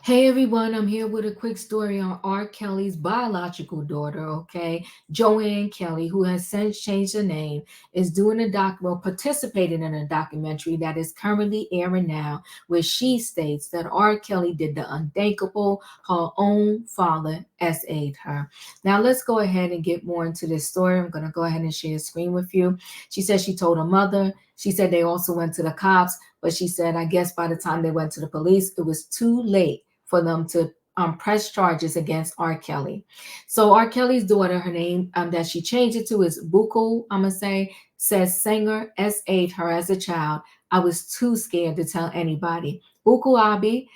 Hey everyone, I'm here with a quick story on R. Kelly's biological daughter, okay? Joann Kelly, who has since changed her name, is doing participating in a documentary that is currently airing now, where she states that R. Kelly did the unthinkable, her own father SA'd her. Now let's go ahead and get more into this story. I'm gonna go ahead and share a screen with you. She said she told her mother. She said they also went to the cops, but she said, I guess by the time they went to the police, it was too late for them to press charges against R. Kelly. So R. Kelly's daughter, her name that she changed it to is Buku, I'm gonna say, says singer SA'd her as a child. I was too scared to tell anybody. Buku Abi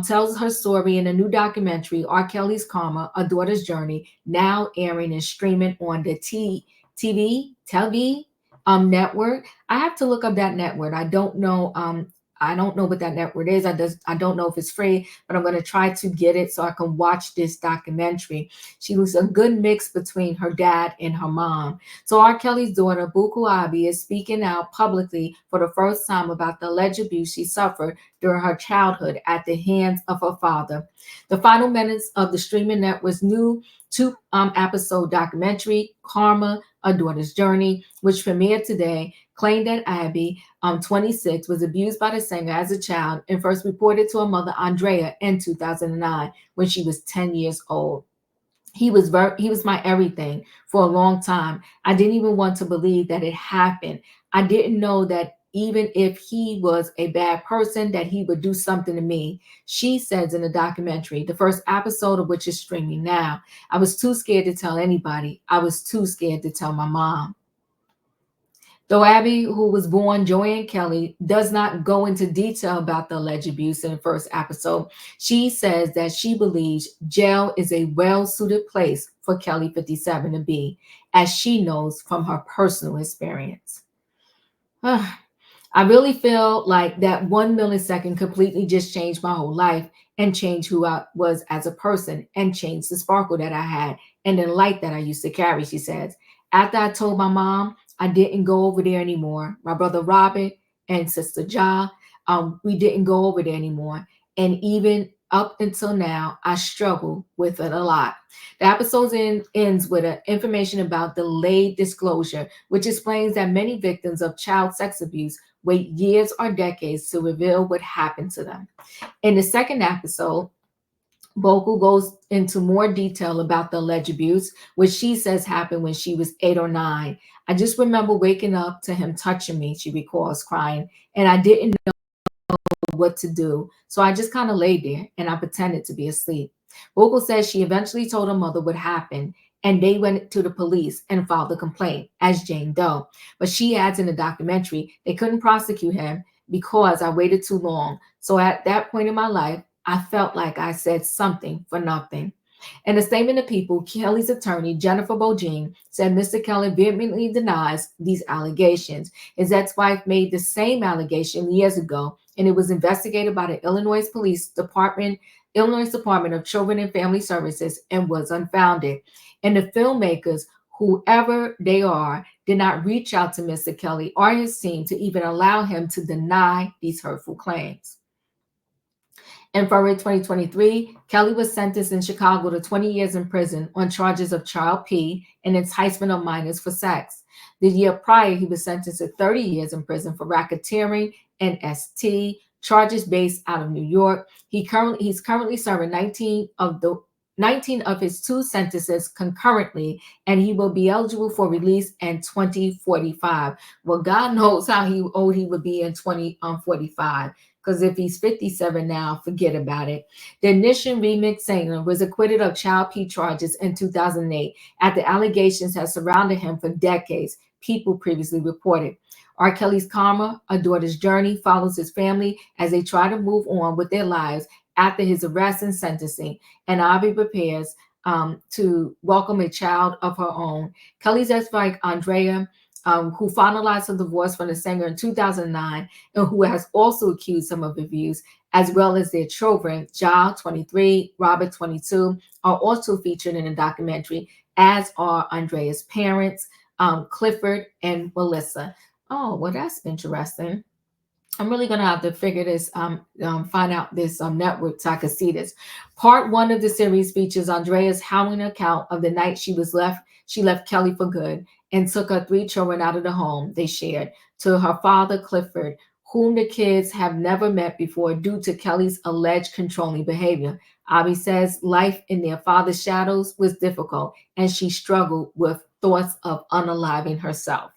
tells her story in a new documentary, R. Kelly's Karma, A Daughter's Journey, now airing and streaming on the TV network. I have to look up that network. I don't know what that network is. I don't know if it's free, but I'm going to try to get it so I can watch this documentary. She was a good mix between her dad and her mom. So R. Kelly's daughter, Buku Abi, is speaking out publicly for the first time about the alleged abuse she suffered during her childhood at the hands of her father. The final minutes of the streaming network's new two episode documentary, Karma, A Daughter's Journey, which premiered today, claimed that Abby 26, was abused by the singer as a child and first reported to her mother Andrea in 2009 when she was 10 years old. He was my everything for a long time. I didn't even want to believe that it happened. I didn't know that even if he was a bad person that he would do something to me. She says in the documentary, the first episode of which is streaming now. I was too scared to tell anybody. I was too scared to tell my mom. Though Abby, who was born Joann Kelly, does not go into detail about the alleged abuse in the first episode, she says that she believes jail is a well suited place for Kelly 57 to be, as she knows from her personal experience. I really feel like that 1 millisecond completely just changed my whole life and changed who I was as a person and changed the sparkle that I had and the light that I used to carry, she says. After I told my mom I didn't go over there anymore, my brother Robert and sister Ja, we didn't go over there anymore. And even up until now, I struggle with it a lot. The ends with information about delayed disclosure, which explains that many victims of child sex abuse wait years or decades to reveal what happened to them. In the second episode, Bogle goes into more detail about the alleged abuse, which she says happened when she was 8 or 9. I just remember waking up to him touching me, she recalls, crying, and I didn't know what to do. So I just kind of laid there and I pretended to be asleep. Bogle says she eventually told her mother what happened, and they went to the police and filed a complaint as Jane Doe. But she adds in the documentary they couldn't prosecute him because I waited too long. So at that point in my life, I felt like I said something for nothing. In a statement to People, Kelly's attorney, Jennifer Bojine, said Mr. Kelly vehemently denies these allegations. His ex-wife made the same allegation years ago, and it was investigated by the Illinois Department of Children and Family Services, and was unfounded. And the filmmakers, whoever they are, did not reach out to Mr. Kelly or his team to even allow him to deny these hurtful claims. In February 2023, Kelly was sentenced in Chicago to 20 years in prison on charges of child P and enticement of minors for sex. The year prior, he was sentenced to 30 years in prison for racketeering and ST, charges based out of New York. He's currently serving 19 of his two sentences concurrently, and he will be eligible for release in 2045. Well, God knows how old he would be in 2045. Because if he's 57 now, forget about it. The Ignition remix singer was acquitted of child P charges in 2008 after allegations had surrounded him for decades, People previously reported. R. Kelly's Karma, A Daughter's Journey, follows his family as they try to move on with their lives after his arrest and sentencing, and Abby prepares to welcome a child of her own. Kelly's ex-wife, Andrea, who finalized her divorce from the singer in 2009 and who has also accused him of abuse, as well as their children, Ja, 23, Robert, 22, are also featured in the documentary, as are Andrea's parents, Clifford and Melissa. Oh, well, that's interesting. I'm really gonna have to figure this, find out this network so I can see this. Part one of the series features Andrea's howling account of the night she left Kelly for good and took her three children out of the home they shared to her father Clifford, whom the kids have never met before due to Kelly's alleged controlling behavior. Abby says life in their father's shadows was difficult, and she struggled with thoughts of unaliving herself.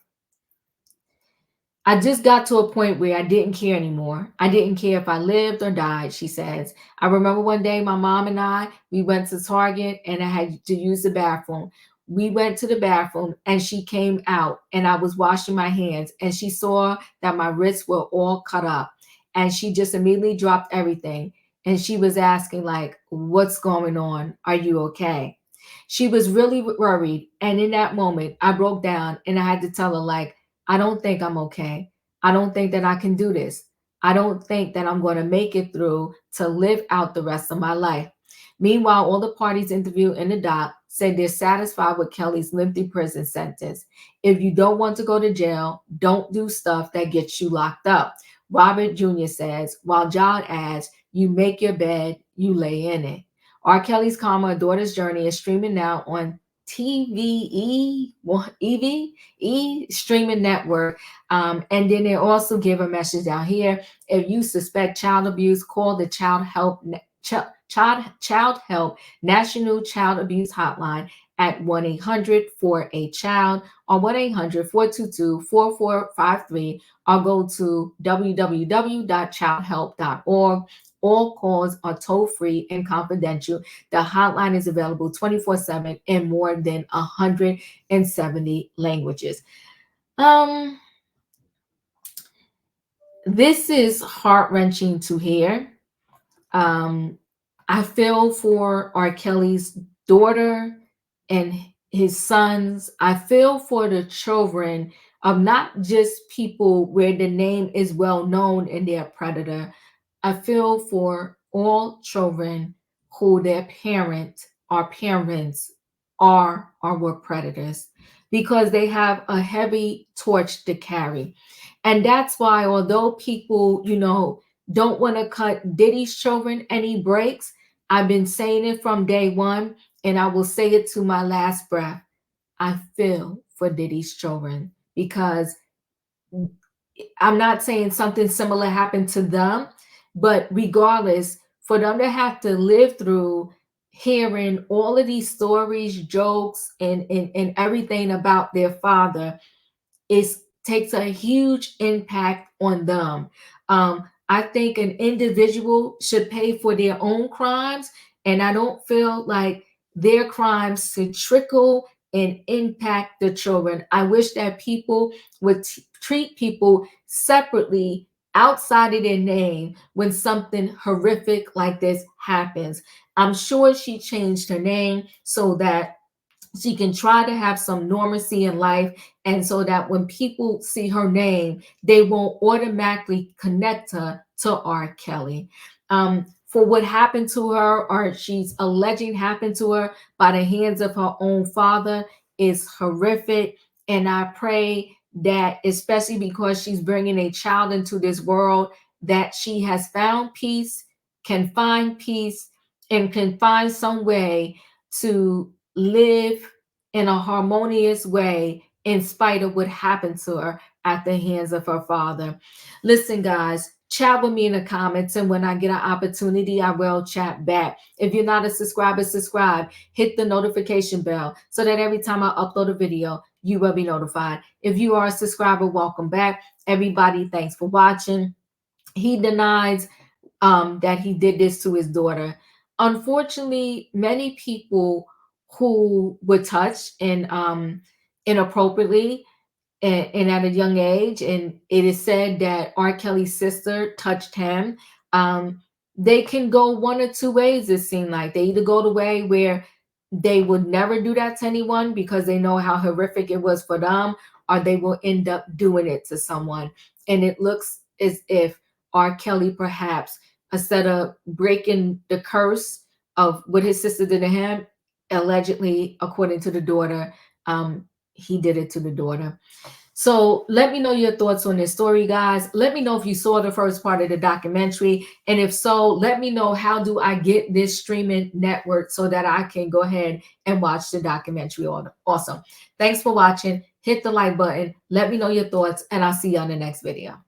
I just got to a point where I didn't care anymore. I didn't care if I lived or died, she says. I remember one day my mom and we went to Target and I had to use the bathroom. We went to the bathroom and she came out and I was washing my hands and she saw that my wrists were all cut up and she just immediately dropped everything. And she was asking like, what's going on? Are you okay? She was really worried. And in that moment, I broke down and I had to tell her like, I don't think I'm okay. I don't think that I can do this. I don't think that I'm going to make it through to live out the rest of my life. Meanwhile, all the parties interviewed in the doc said they're satisfied with Kelly's lengthy prison sentence. If you don't want to go to jail, don't do stuff that gets you locked up. Robert Jr. says, while John adds, you make your bed, you lay in it. R. Kelly's Karma, A Daughter's Journey is streaming now on TVE, streaming network. And then they also give a message down here. If you suspect child abuse, call the Child Help National Child Abuse Hotline at 1-800-4-A-CHILD or 1-800-422-4453 or go to www.childhelp.org. All calls are toll free and confidential. The hotline is available 24/7 in more than 170 languages. Um, this is heart wrenching to hear. Um, I feel for R. Kelly's daughter and his sons. I feel for the children of not just people where the name is well known and they're a predator. I feel for all children who their parents are or were predators because they have a heavy torch to carry. And that's why, although people, don't want to cut Diddy's children any breaks, I've been saying it from day one, and I will say it to my last breath. I feel for Diddy's children because I'm not saying something similar happened to them, but regardless, for them to have to live through hearing all of these stories, jokes, and everything about their father, it takes a huge impact on them. I think an individual should pay for their own crimes, and I don't feel like their crimes should trickle and impact the children. I wish that people would treat people separately outside of their name when something horrific like this happens. I'm sure she changed her name so that she can try to have some normalcy in life and so that when people see her name they won't automatically connect her to R. Kelly. For what happened to her or she's alleging happened to her by the hands of her own father is horrific, and I pray that especially because she's bringing a child into this world that she has found peace, can find peace, and can find some way to live in a harmonious way in spite of what happened to her at the hands of her father. Listen, guys, chat with me in the comments, and when I get an opportunity, I will chat back. If you're not a subscriber, subscribe. Hit the notification bell so that every time I upload a video, you will be notified. If you are a subscriber, welcome back. Everybody, thanks for watching. He denies that he did this to his daughter. Unfortunately, many people who were touched and inappropriately and at a young age, and it is said that R. Kelly's sister touched him. Um, they can go one or two ways. It seemed like they either go the way where they would never do that to anyone because they know how horrific it was for them, or they will end up doing it to someone. And it looks as if R. Kelly perhaps instead of breaking the curse of what his sister did to him, allegedly, according to the daughter, he did it to the daughter. So let me know your thoughts on this story, guys. Let me know if you saw the first part of the documentary. And if so, let me know, how do I get this streaming network so that I can go ahead and watch the documentary. Awesome. Thanks for watching. Hit the like button. Let me know your thoughts, and I'll see you on the next video.